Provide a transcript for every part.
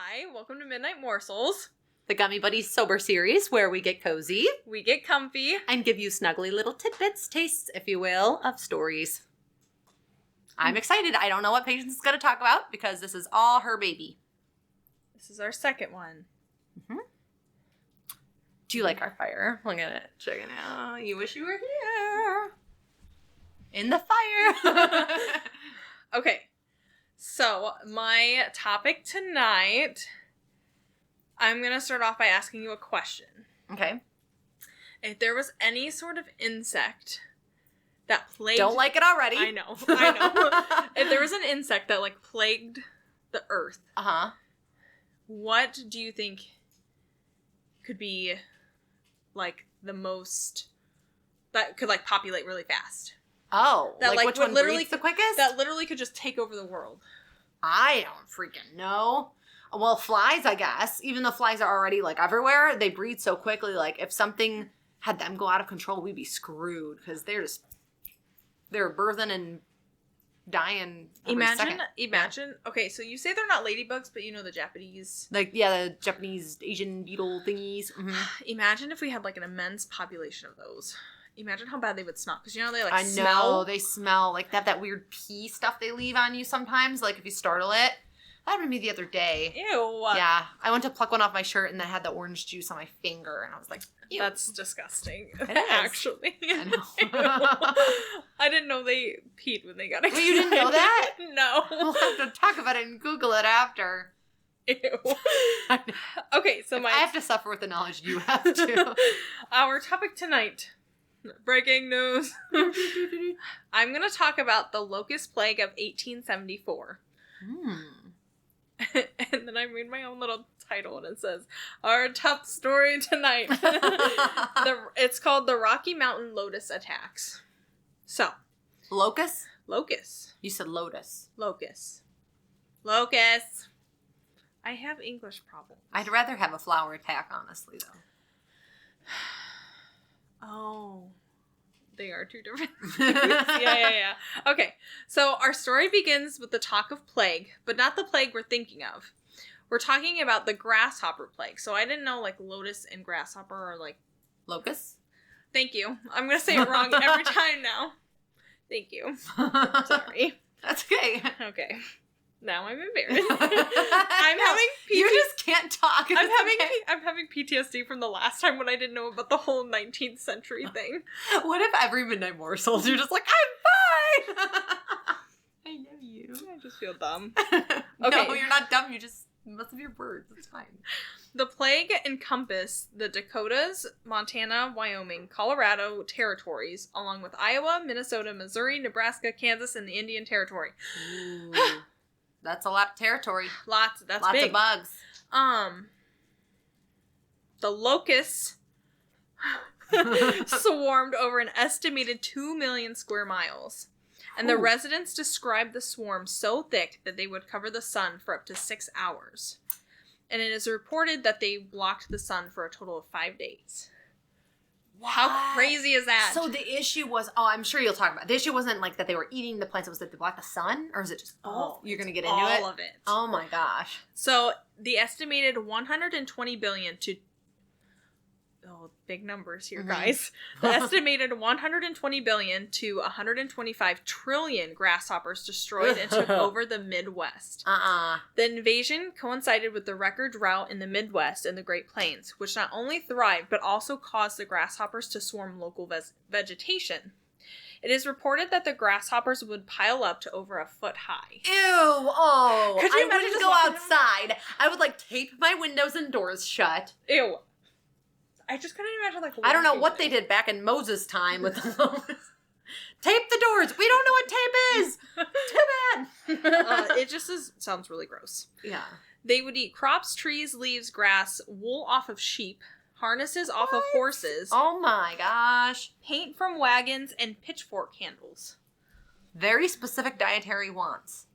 Hi, welcome to Midnight Morsels. The Gummy Buddies sober series where we get cozy. We get comfy. And give you snuggly little tidbits, tastes, if you will, of stories. I'm excited. I don't know what Patience is going to talk about because this is all her baby. This is our second one. Mm-hmm. Do you like our fire? Look at it. Check it out. You wish you were here. In the fire. Okay. So, my topic tonight, I'm going to start off by asking you a question. Okay. If there was any sort of insect that plagued... Don't like it already. I know. If there was an insect that, plagued the earth, what do you think could be, the most... that could, populate really fast? Oh, that, which one breeds the quickest? That literally could just take over the world. I don't freaking know. Well, flies, I guess. Even though flies are already, everywhere, they breed so quickly. If something had them go out of control, we'd be screwed. Because they're birthing and dying every second. Imagine. Okay, so you say they're not ladybugs, but you know the Japanese. The Japanese Asian beetle thingies. Mm-hmm. Imagine if we had, an immense population of those. Imagine how bad they would smell. Because, they, I smell. know, they smell. They have that weird pee stuff they leave on you sometimes. If you startle it. That happened to me the other day. Ew. Yeah. I went to pluck one off my shirt and that had the orange juice on my finger. And I was like, ew. That's disgusting. It is. Actually. I know. I didn't know they peed when they got excited. Well, you didn't know that? No. We'll have to talk about it and Google it after. Ew. Okay, so I have to suffer with the knowledge you have to. Our topic tonight... Breaking news. I'm going to talk about the Locust Plague of 1874. And then I made my own little title and it says, Our Top Story Tonight. It's called the Rocky Mountain Lotus Attacks. So. Locust? Locust. You said lotus. Locust. Locust. I have English problems. I'd rather have a flower attack, honestly, though. Oh, they are two different things. Yeah. Okay, so our story begins with the talk of plague, but not the plague we're thinking of. We're talking about the grasshopper plague. So I didn't know, lotus and grasshopper are, Locust? Thank you. I'm going to say it wrong every time now. Thank you. Sorry. That's okay. Okay. Now I'm embarrassed. I'm having PTSD. You just can't talk. I'm having PTSD from the last time when I didn't know about the whole 19th century thing. What if every Midnight Morsels you're just I'm fine? I know you. I just feel dumb. Okay. No, you're not dumb. You just must have your words. It's fine. The plague encompassed the Dakotas, Montana, Wyoming, Colorado territories, along with Iowa, Minnesota, Missouri, Nebraska, Kansas, and the Indian Territory. Ooh. That's a lot of territory. Lots big. Of bugs. The locusts swarmed over an estimated 2 million square miles. And the residents described the swarm so thick that they would cover the sun for up to 6 hours. And it is reported that they blocked the sun for a total of 5 days. What? How crazy is that? So the issue was, I'm sure you'll talk about it. The issue wasn't that they were eating the plants, it was that they blocked the sun? Or is it just both? You're going to get into it? All of it. Oh my gosh. So the estimated 120 billion to... Oh, big numbers here, guys. The estimated 120 billion to 125 trillion grasshoppers destroyed and took over the Midwest. The invasion coincided with the record drought in the Midwest and the Great Plains, which not only thrived, but also caused the grasshoppers to swarm local vegetation. It is reported that the grasshoppers would pile up to over a foot high. Ew! Oh! Could you I wouldn't go outside. I would, tape my windows and doors shut. Ew. I just couldn't imagine, I don't know what they did back in Moses' time with the locusts. Tape the doors! We don't know what tape is! Too bad! It just sounds really gross. Yeah. They would eat crops, trees, leaves, grass, wool off of sheep, harnesses off of horses. Oh my gosh. Paint from wagons, and pitchfork handles. Very specific dietary wants.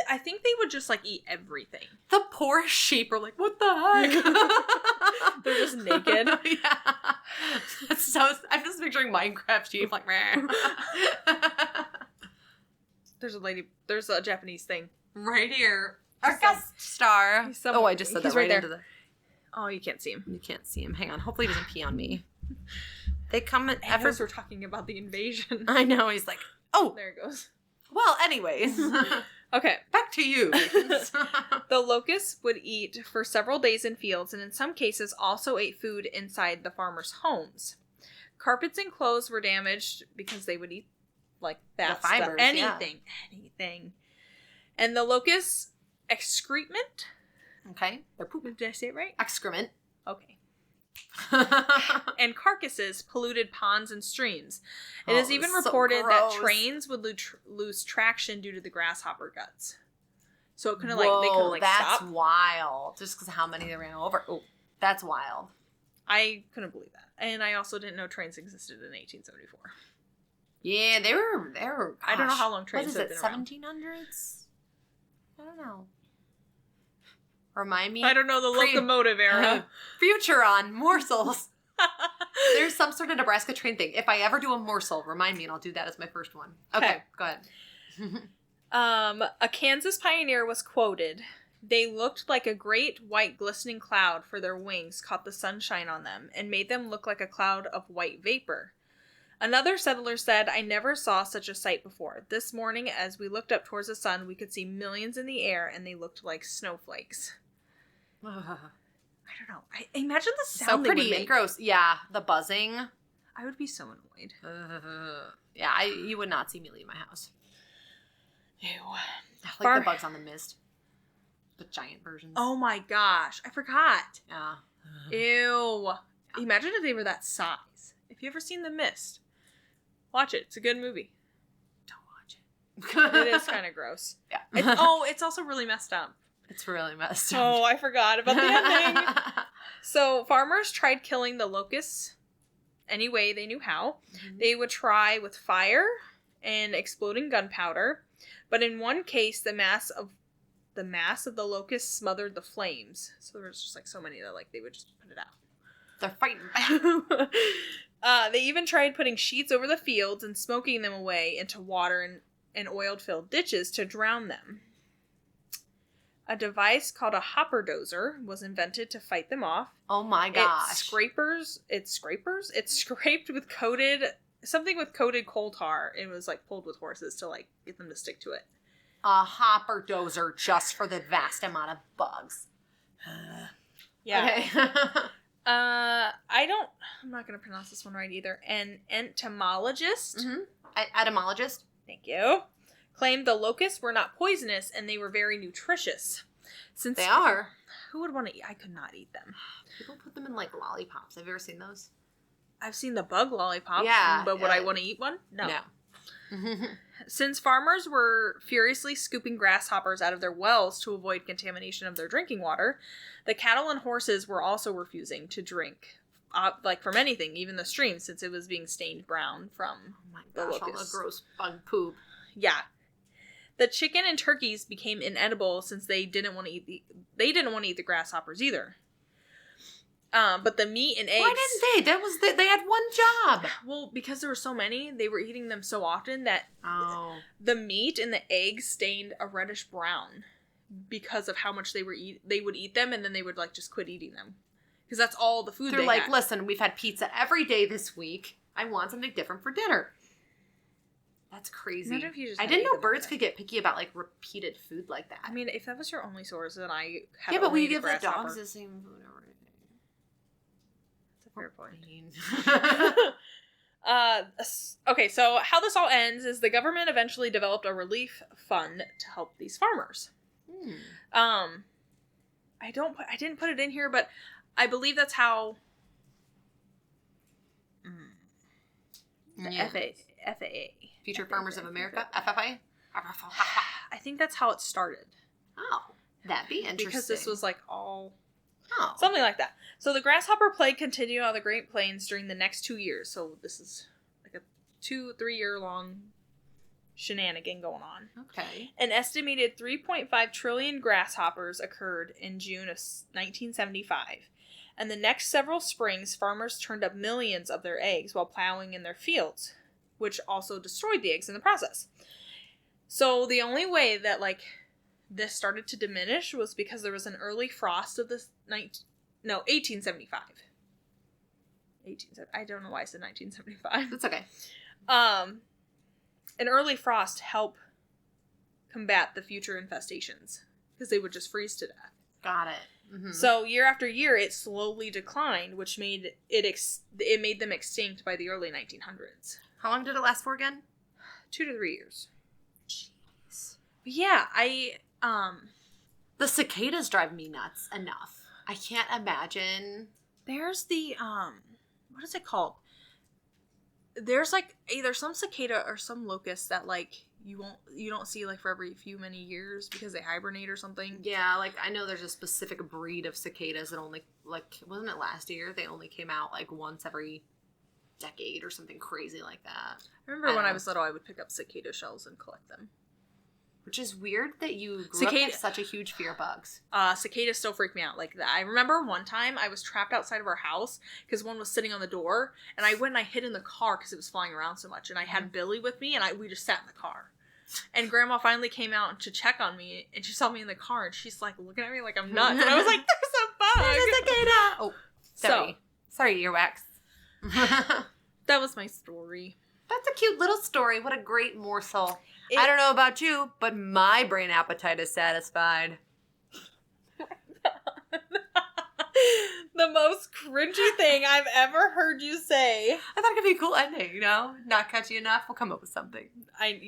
I think they would just, eat everything. The poor sheep are what the heck? They're just naked. Yeah. That's I'm just picturing Minecraft sheep, meh. There's a Japanese thing. Right here. Our guest star. Oh, I just said that right there. into the... Oh, you can't see him. You can't see him. Hang on. Hopefully he doesn't pee on me. They come at As we're talking about the invasion. I know. He's like, oh. There it goes. Well, anyways. Okay. Back to you. The locusts would eat for several days in fields and in some cases also ate food inside the farmers' homes. Carpets and clothes were damaged because they would eat like that fibers, stuff. Anything. And the locusts' excrement. Okay. They're poop. Did I say it right? Excrement. Okay. And carcasses polluted ponds and streams. It is even reported that trains would lose traction due to the grasshopper guts. So it couldn't stop. That's wild. Just because how many they ran over. Oh, that's wild. I couldn't believe that. And I also didn't know trains existed in 1874. Yeah, they were. Gosh, I don't know how long trains have been around. 1700s? I don't know. Remind me. I don't know the locomotive era. Future on morsels. There's some sort of Nebraska train thing. If I ever do a morsel, remind me and I'll do that as my first one. Okay. Go ahead. A Kansas pioneer was quoted. They looked like a great white glistening cloud, for their wings caught the sunshine on them and made them look like a cloud of white vapor. Another settler said, I never saw such a sight before. This morning, as we looked up towards the sun, we could see millions in the air and they looked like snowflakes. I don't know. I imagine the sound so they pretty would make. and gross. Yeah, the buzzing. I would be so annoyed. Yeah, you would not see me leave my house. Ew. Like the bugs on the mist. The giant versions. Oh my gosh. I forgot. Yeah. Ew. Imagine if they were that size. If you ever seen The Mist, watch it. It's a good movie. Don't watch it. It is kind of gross. Yeah. It's also really messed up. It's really messed up. Oh, I forgot about the ending. So farmers tried killing the locusts any way they knew how. Mm-hmm. They would try with fire and exploding gunpowder, but in one case, the mass of the locusts smothered the flames. So there was just like so many that like they would just put it out. They're fighting back. They even tried putting sheets over the fields and smoking them away into water and oil-filled ditches to drown them. A device called a hopper dozer was invented to fight them off. Oh my gosh. It's scraped with something with coated coal tar. It was like pulled with horses to like get them to stick to it. A hopper dozer just for the vast amount of bugs. Yeah. Okay. I'm not going to pronounce this one right either. An entomologist. Mm-hmm. Etymologist. Thank you. Claimed the locusts were not poisonous and they were very nutritious. Since they are. Who would want to eat? I could not eat them. People put them in like lollipops. Have you ever seen those? I've seen the bug lollipops. Yeah. But would I want to eat one? No. No. Since farmers were furiously scooping grasshoppers out of their wells to avoid contamination of their drinking water, the cattle and horses were also refusing to drink, like from anything, even the stream, since it was being stained brown from the locusts. All the gross bug poop. Yeah. The chicken and turkeys became inedible since they didn't want to eat the grasshoppers either. But the meat and eggs. Why didn't they? They had one job. Well, because there were so many, they were eating them so often that the meat and the eggs stained a reddish brown because of how much they would eat them, and then they would like just quit eating them because that's all the food. They're like, had. Listen, we've had pizza every day this week. I want something different for dinner. That's crazy. I didn't know birds could get picky about like repeated food like that. I mean, if that was your only source, then I had yeah, but we give the dogs the same food every day. That's a fair point. Okay, so how this all ends is the government eventually developed a relief fund to help these farmers. I didn't put it in here, but I believe that's how the FAA. Future Farmers of America? FFA? I think that's how it started. Oh, that'd be interesting. Because this was like all... something like that. So the grasshopper plague continued on the Great Plains during the next 2 years. So this is like a 2-3 year long shenanigan going on. Okay. An estimated 3.5 trillion grasshoppers occurred in June of 1975. And the next several springs, farmers turned up millions of their eggs while plowing in their fields, which also destroyed the eggs in the process. So the only way that, like, this started to diminish was because there was an early frost of this 1875. I don't know why I said 1975. That's okay. An early frost helped combat the future infestations because they would just freeze to death. Got it. Mm-hmm. So year after year, it slowly declined, which made it made them extinct by the early 1900s. How long did it last for again? 2 to 3 years. Jeez. But yeah, the cicadas drive me nuts enough. I can't imagine. There's the what is it called? There's like either some cicada or some locust that like you don't see like for every few many years because they hibernate or something. Yeah, like I know there's a specific breed of cicadas that only like wasn't it last year? They only came out like once every decade or something crazy like that. I remember when I was little, I would pick up cicada shells and collect them. Which is weird that you grew up with such a huge fear of bugs. Cicadas still freak me out like that. I remember one time I was trapped outside of our house because one was sitting on the door, and I went and I hid in the car because it was flying around so much, and I had Billy with me, and we just sat in the car. And Grandma finally came out to check on me, and she saw me in the car, and she's like looking at me like I'm nuts, and I was like, "There's a bug! There's a cicada!" Oh, sorry, earwax. That was my story. That's a cute little story. What a great morsel. I don't know about you, but my brain appetite is satisfied. The most cringy thing I've ever heard you say. I thought it could be a cool ending, you know? Not catchy enough, we'll come up with something.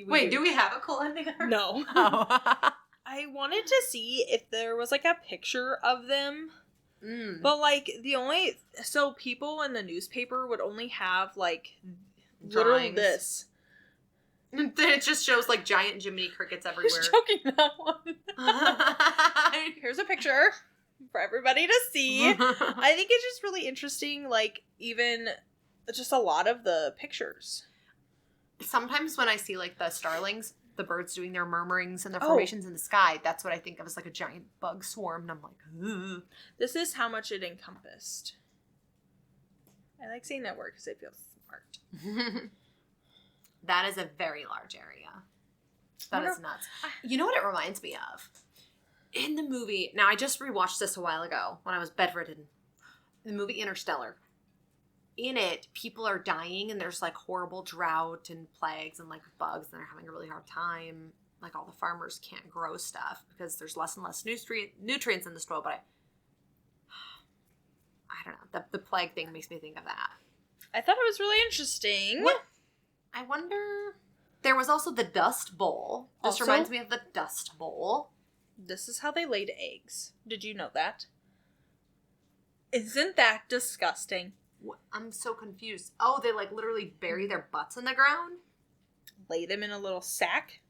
Wait, do we have a cool ending? No. Oh. I wanted to see if there was like a picture of them. But like so people in the newspaper would only have like literally this. It just shows like giant Jiminy Crickets everywhere. I was joking that one. Here's a picture for everybody to see. I think it's just really interesting, like even just a lot of the pictures. Sometimes when I see like the starlings, the birds doing their murmurings and their formations in the sky, that's what I think of as like a giant bug swarm, and I'm like, ugh. This is how much it encompassed. I like saying that word because it feels smart. That is a very large area. That is nuts. You know what it reminds me of? In the movie, now I just rewatched this a while ago when I was bedridden. The movie Interstellar. In it, people are dying and there's like horrible drought and plagues and like bugs and they're having a really hard time. Like all the farmers can't grow stuff because there's less and less nutrients in the soil. But I don't know. The plague thing makes me think of that. I thought it was really interesting. What? I wonder... There was also the Dust Bowl. This reminds me of the Dust Bowl. This is how they laid eggs. Did you know that? Isn't that disgusting? What? I'm so confused. Oh, they like literally bury their butts in the ground? Lay them in a little sack?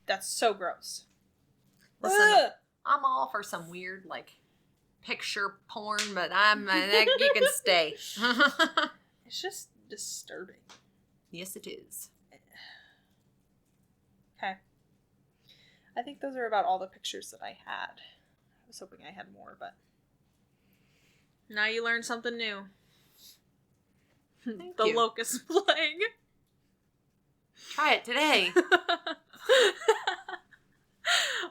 That's so gross. Listen, I'm all for some weird like picture porn, but you can stay. It's just disturbing. Yes, it is. Okay. I think those are about all the pictures that I had. I was hoping I had more, but now you learned something new. Thank the you. locust plague. Try it today.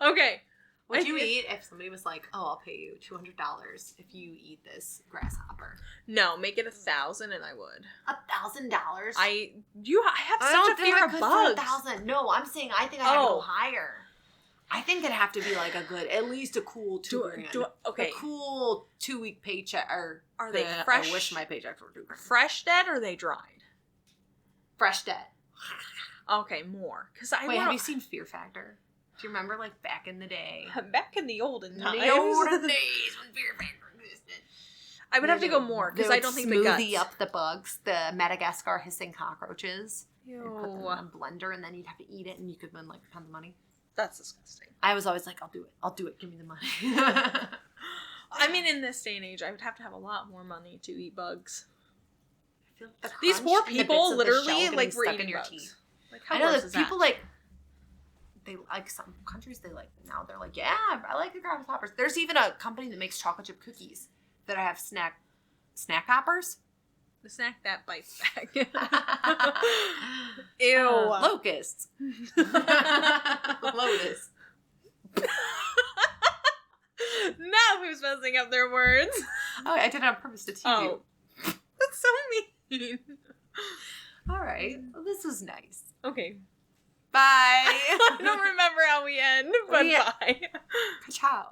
Okay. Would you eat if somebody was like, "Oh, I'll pay you $200 if you eat this grasshopper"? No, make it 1,000 and I would. $1,000? I have such a fear of bugs. 1,000. No, I'm saying I think I have to go higher. I think it'd have to be like a good, at least a cool $2,000. Okay. A cool 2-week paycheck. Or are they fresh? I wish my paychecks were $2,000. Fresh dead or are they dried? Fresh dead. Okay, more. Wait, have you seen Fear Factor? Do you remember, like, back in the day? Back in the olden times. The olden days when Fear Factor existed. I would have to go more, because I don't think the guts. Smoothie up the bugs, the Madagascar hissing cockroaches. Ew. You'd put them in a blender, and then you'd have to eat it, and you could win, like, a ton of money. That's disgusting. I was always like, I'll do it, give me the money. I mean, in this day and age, I would have to have a lot more money to eat bugs. I feel like these poor people literally, like, were eating bugs. Teeth. Like, how I know gross that is people, that? like, they like some countries, they're like, yeah, I like the grasshoppers. There's even a company that makes chocolate chip cookies that have snack hoppers. The snack that bites back. Ew. Locusts. Lotus. Now who's messing up their words? Oh, I did it on purpose to tease you. That's so mean. All right. Well, this was nice. Okay. Bye. I don't remember how we end, but bye. Ciao.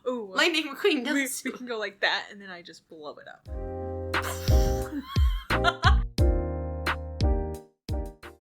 Ooh. Lightning McQueen We does. can go like that, and then I just blow it up.